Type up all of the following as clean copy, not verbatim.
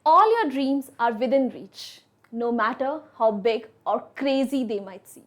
All your dreams are within reach, no matter how big or crazy they might seem.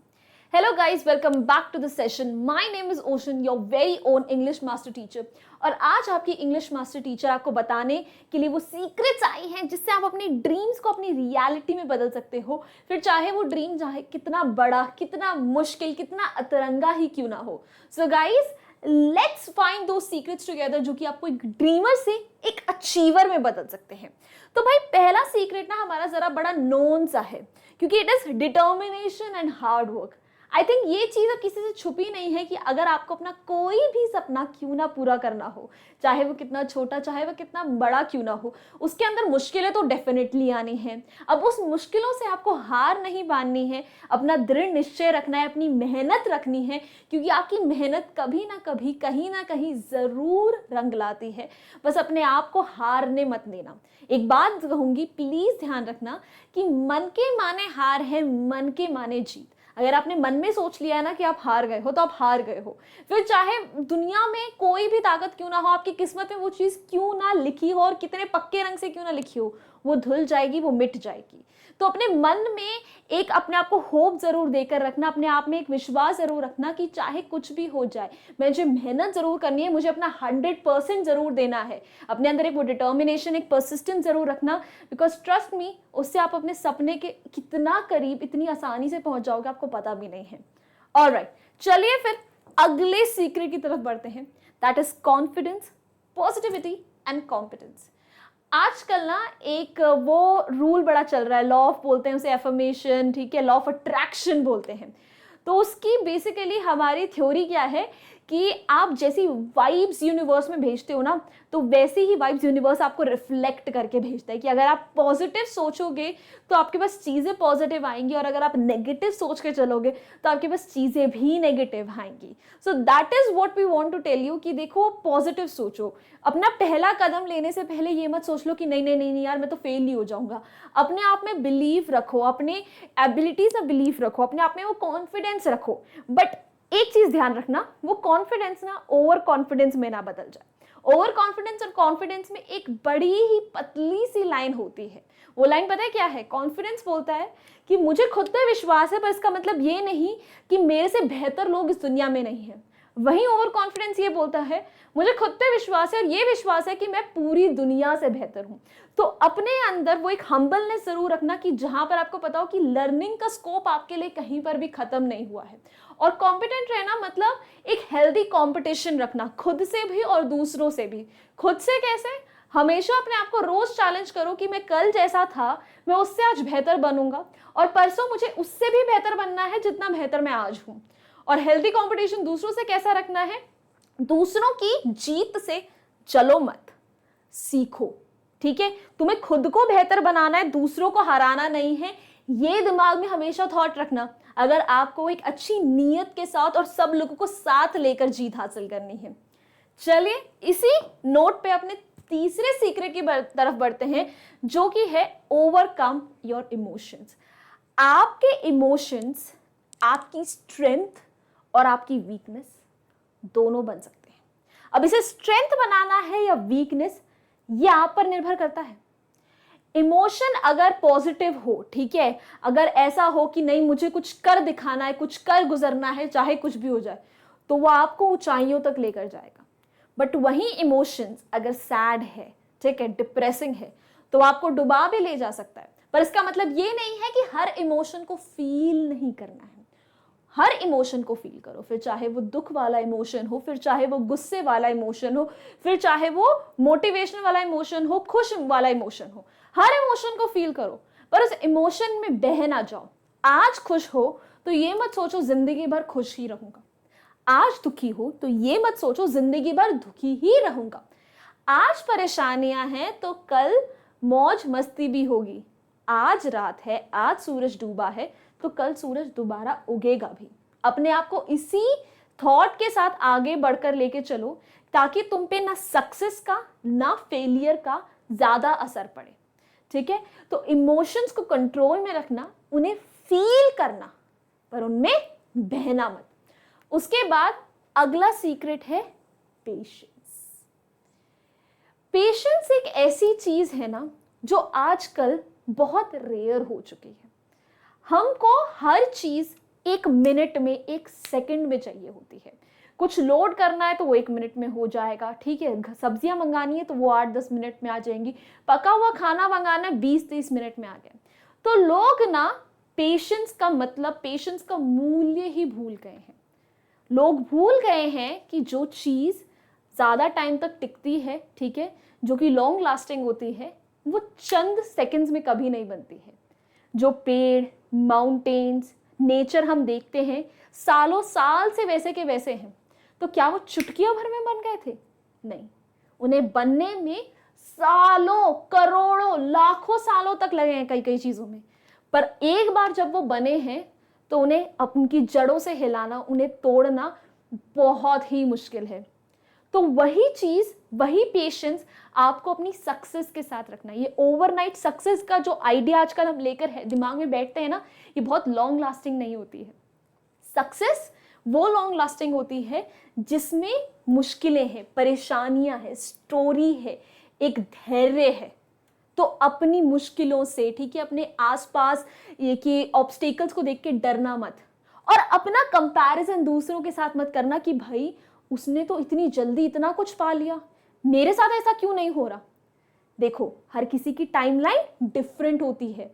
Hello guys, welcome back to the session. My name is Ocean, your very own English master teacher. और आज आपकी English master teacher आपको बताने के लिए वो secrets आई हैं जिससे आप अपनी ड्रीम्स को अपनी रियलिटी में बदल सकते हो। फिर चाहे वो ड्रीम चाहे कितना बड़ा, कितना मुश्किल, कितना अतरंगा ही क्यों ना हो। सो गाइज, लेट्स फाइंड दो सीक्रेट्स टुगेदर जो कि आपको एक ड्रीमर से एक अचीवर में बदल सकते हैं। तो भाई पहला सीक्रेट ना हमारा जरा बड़ा नोन सा है, क्योंकि it is determination and hard work. I think ये चीज़ अब किसी से छुपी नहीं है कि अगर आपको अपना कोई भी सपना क्यों ना पूरा करना हो, चाहे वो कितना छोटा, चाहे वो कितना बड़ा क्यों ना हो, उसके अंदर मुश्किलें तो डेफिनेटली आनी हैं। अब उस मुश्किलों से आपको हार नहीं माननी है, अपना दृढ़ निश्चय रखना है, अपनी मेहनत रखनी है, क्योंकि आपकी मेहनत कभी ना कभी कहीं ना कहीं ज़रूर रंग लाती है। बस अपने आप को हारने मत देना। एक बात कहूँगी, प्लीज़ ध्यान रखना कि मन के माने हार है, मन के माने जीत। अगर आपने मन में सोच लिया है ना कि आप हार गए हो, तो आप हार गए हो। फिर चाहे दुनिया में कोई भी ताकत क्यों ना हो, आपकी किस्मत में वो चीज़ क्यों ना लिखी हो और कितने पक्के रंग से क्यों ना लिखी हो, वो धुल जाएगी, वो मिट जाएगी। तो अपने मन में एक अपने आप को होप ज़रूर देकर रखना, अपने आप में एक विश्वास ज़रूर रखना कि चाहे कुछ भी हो जाए, मुझे मेहनत ज़रूर करनी है, मुझे अपना 100% ज़रूर देना है। अपने अंदर एक वो डिटर्मिनेशन, एक परसिस्टेंस ज़रूर रखना, बिकॉज ट्रस्ट मी, उससे आप अपने सपने के कितना करीब इतनी आसानी से पहुंच जाओगे आपको पता भी नहीं है। ऑलराइट, चलिए फिर अगले सीक्रेट की तरफ बढ़ते हैं। That is confidence, positivity and competence. आजकल ना एक वो रूल बड़ा चल रहा है, लॉ ऑफ बोलते हैं उसे, एफर्मेशन, ठीक है, लॉ ऑफ अट्रैक्शन बोलते हैं। तो उसकी बेसिकली हमारी थ्योरी क्या है कि आप जैसी वाइब्स यूनिवर्स में भेजते हो ना, तो वैसी ही वाइब्स यूनिवर्स आपको रिफ्लेक्ट करके भेजता है। कि अगर आप पॉजिटिव सोचोगे तो आपके पास चीज़ें पॉजिटिव आएंगी, और अगर आप नेगेटिव सोच के चलोगे तो आपके पास चीज़ें भी नेगेटिव आएंगी। So that is what we want to tell you कि देखो, पॉजिटिव सोचो। अपना पहला कदम लेने से पहले ये मत सोच लो कि नहीं नहीं नहीं यार मैं तो फेल ही हो जाऊंगा। अपने आप में बिलीव रखो, अपने एबिलिटीज में बिलीव रखो, अपने आप में वो कॉन्फिडेंस रखो। बट एक चीज ध्यान रखना, वो कॉन्फिडेंस ना ओवर कॉन्फिडेंस में ना बदल जाए। ओवर कॉन्फिडेंस और कॉन्फिडेंस में एक बड़ी ही पतली सी लाइन होती है। वो लाइन पता है क्या है? कॉन्फिडेंस बोलता है कि मुझे खुद पे विश्वास है, पर इसका मतलब ये नहीं कि मेरे से बेहतर लोग इस दुनिया में नहीं है। वहीं ओवर कॉन्फिडेंस ये बोलता है मुझे खुद पे विश्वास है, और ये विश्वास है कि मैं पूरी दुनिया से बेहतर हूं। तो अपने अंदर वो एक हम्बलनेस जरूर रखना कि जहां पर आपको पता हो कि लर्निंग का स्कोप आपके लिए कहीं पर भी खत्म नहीं हुआ है। और कॉम्पिटेंट रहना मतलब एक हेल्दी कॉम्पिटिशन रखना, खुद से भी और दूसरों से भी। खुद से कैसे? हमेशा अपने आप को रोज चैलेंज करो कि मैं कल जैसा था मैं उससे आज बेहतर बनूंगा, और परसों मुझे उससे भी बेहतर बनना है जितना बेहतर मैं आज हूं। और हेल्दी कंपटीशन दूसरों से कैसा रखना है? दूसरों की जीत से चलो मत, सीखो। ठीक है, तुम्हें खुद को बेहतर बनाना है, दूसरों को हराना नहीं है। ये दिमाग में हमेशा थॉट रखना, अगर आपको एक अच्छी नीयत के साथ और सब लोगों को साथ लेकर जीत हासिल करनी है। चलिए इसी नोट पे अपने तीसरे सीक्रेट की तरफ बढ़ते हैं, जो कि है ओवरकम योर इमोशंस। आपके इमोशंस आपकी स्ट्रेंथ और आपकी वीकनेस दोनों बन सकते हैं। अब इसे स्ट्रेंथ बनाना है या वीकनेस, ये आप पर निर्भर करता है। इमोशन अगर पॉजिटिव हो, ठीक है, अगर ऐसा हो कि नहीं मुझे कुछ कर दिखाना है, कुछ कर गुजरना है, चाहे कुछ भी हो जाए, तो वो आपको ऊंचाइयों तक लेकर जाएगा। बट वही इमोशंस अगर सैड है, ठीक है, डिप्रेसिंग है, तो आपको डुबा भी ले जा सकता है। पर इसका मतलब ये नहीं है कि हर इमोशन को फील नहीं करना है। हर इमोशन को फील करो, फिर चाहे वो दुख वाला इमोशन हो, फिर चाहे वो गुस्से वाला इमोशन हो, फिर चाहे वो मोटिवेशन वाला इमोशन हो, खुश वाला इमोशन हो। हर इमोशन को फील करो, पर उस इमोशन में बह ना जाओ। आज खुश हो तो ये मत सोचो जिंदगी भर खुश ही रहूंगा। आज दुखी हो तो ये मत सोचो जिंदगी भर दुखी ही रहूंगा। आज परेशानियां हैं तो कल मौज मस्ती भी होगी। आज रात है, आज सूरज डूबा है, तो कल सूरज दोबारा उगेगा भी। अपने आप को इसी थॉट के साथ आगे बढ़कर लेके चलो, ताकि तुम पे ना सक्सेस का ना फेलियर का ज्यादा असर पड़े। ठीक है, तो इमोशंस को कंट्रोल में रखना, उन्हें फील करना, पर उनमें बहना मत। उसके बाद अगला सीक्रेट है पेशेंस। पेशेंस एक ऐसी चीज है ना जो आजकल बहुत रेयर हो चुकी है। हमको हर चीज 1 मिनट में, 1 सेकंड में चाहिए होती है। कुछ लोड करना है तो वो 1 मिनट में हो जाएगा, ठीक है। सब्जियां मंगानी है तो वो 8-10 मिनट में आ जाएंगी। पका हुआ खाना मंगाना है 20-30 मिनट में आ गए। तो लोग ना पेशेंस का मतलब, पेशेंस का मूल्य ही भूल गए हैं। लोग भूल गए हैं कि जो चीज ज्यादा टाइम तक टिकती है, ठीक है, जो कि लॉन्ग लास्टिंग होती है, वो चंद सेकंड्स में कभी नहीं बनती है। जो पेड़, माउंटेन्स, नेचर हम देखते हैं सालों साल से वैसे के वैसे हैं, तो क्या वो चुटकियों भर में बन गए थे? नहीं, उन्हें बनने में सालों, करोड़ों, लाखों सालों तक लगे हैं कई कई चीजों में। पर एक बार जब वो बने हैं तो उन्हें उनकी जड़ों से हिलाना, उन्हें तोड़ना बहुत ही मुश्किल है। तो वही चीज, वही पेशेंस आपको अपनी सक्सेस के साथ रखना है। ये ओवरनाइट सक्सेस का जो आइडिया आजकल हम लेकर है दिमाग में बैठते हैं ना, ये बहुत लॉन्ग लास्टिंग नहीं होती है। सक्सेस वो लॉन्ग लास्टिंग होती है जिसमें मुश्किलें हैं, परेशानियां हैं, स्टोरी है, एक धैर्य है। तो अपनी मुश्किलों से, ठीक है, अपने आसपास ये कि ऑब्स्टेकल्स को देख के डरना मत, और अपना कंपैरिजन दूसरों के साथ मत करना कि भाई उसने तो इतनी जल्दी इतना कुछ पा लिया, मेरे साथ ऐसा क्यों नहीं हो रहा। देखो, हर किसी की टाइमलाइन डिफरेंट होती है।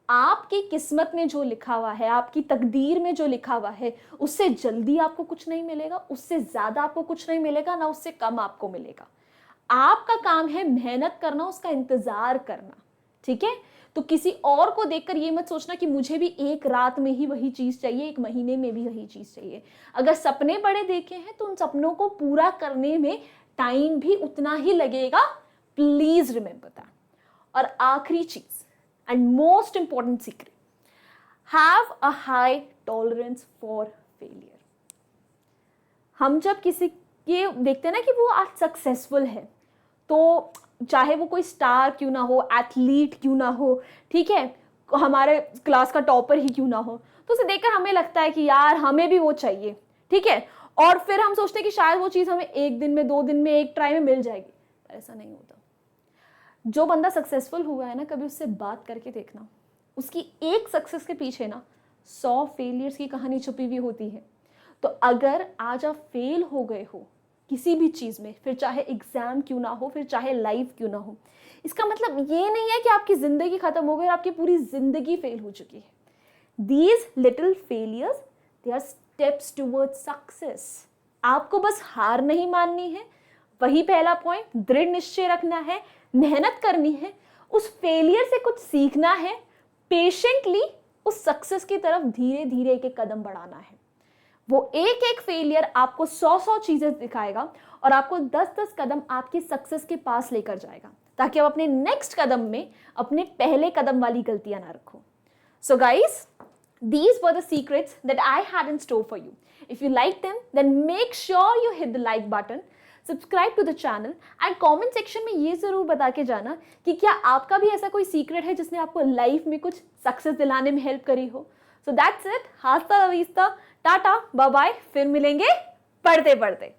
आपकी किस्मत में जो लिखा हुआ है, आपकी तकदीर में जो लिखा हुआ है, उससे जल्दी आपको कुछ नहीं मिलेगा, उससे ज्यादा आपको कुछ नहीं मिलेगा, ना उससे कम आपको मिलेगा। आपका काम है मेहनत करना, उसका इंतजार करना, ठीक है। तो किसी और को देखकर ये मत सोचना कि मुझे भी एक रात में ही वही चीज चाहिए, 1 महीने में भी वही चीज चाहिए। अगर सपने बड़े देखे हैं तो उन सपनों को पूरा करने में टाइम भी उतना ही लगेगा। Please remember that. और आखिरी चीज and most important secret, have a high tolerance for failure. हम जब किसी के देखते हैं ना कि वो आज सक्सेसफुल है, तो चाहे वो कोई स्टार क्यों ना हो, एथलीट क्यों ना हो, ठीक है, हमारे क्लास का टॉपर ही क्यों ना हो, तो उसे देखकर हमें लगता है कि यार हमें भी वो चाहिए, ठीक है। और फिर हम सोचते हैं कि शायद वो चीज़ हमें 1 दिन में, 2 दिन में, एक ट्राई में मिल जाएगी। पर ऐसा नहीं होता। जो बंदा सक्सेसफुल हुआ है ना, कभी उससे बात करके देखना, उसकी एक सक्सेस के पीछे ना 100 फेलियर्स की कहानी छुपी हुई होती है। तो अगर आज आप फेल हो गए हो किसी भी चीज़ में, फिर चाहे एग्जाम क्यों ना हो, फिर चाहे लाइफ क्यों ना हो, इसका मतलब ये नहीं है कि आपकी ज़िंदगी ख़त्म हो गई और आपकी पूरी ज़िंदगी फेल हो चुकी है। These little failures, they are steps towards success. आपको बस हार नहीं माननी है, वही पहला पॉइंट। दृढ़ निश्चय रखना है, मेहनत करनी है, उस फेलियर से कुछ सीखना है, पेशेंटली उस सक्सेस की तरफ धीरे धीरे एक एक कदम बढ़ाना है। वो एक एक फेलियर आपको 100-100 चीजें दिखाएगा और आपको 10-10 कदम आपकी सक्सेस के पास लेकर जाएगा, ताकि आप अपने नेक्स्ट कदम में अपने पहले कदम वाली गलतियां ना रखो। So guys, these were the secrets that I had in store for you. If you liked them, then make sure you hit the like button, subscribe to the channel and comment section में ये ज़रूर बता के जाना कि क्या आपका भी ऐसा कोई सीक्रेट है जिसने आपको लाइफ में कुछ सक्सेस दिलाने में हेल्प करी हो। So that's it. Hasta la vista, tata, bye bye, फिर मिलेंगे पढ़ते पढ़ते।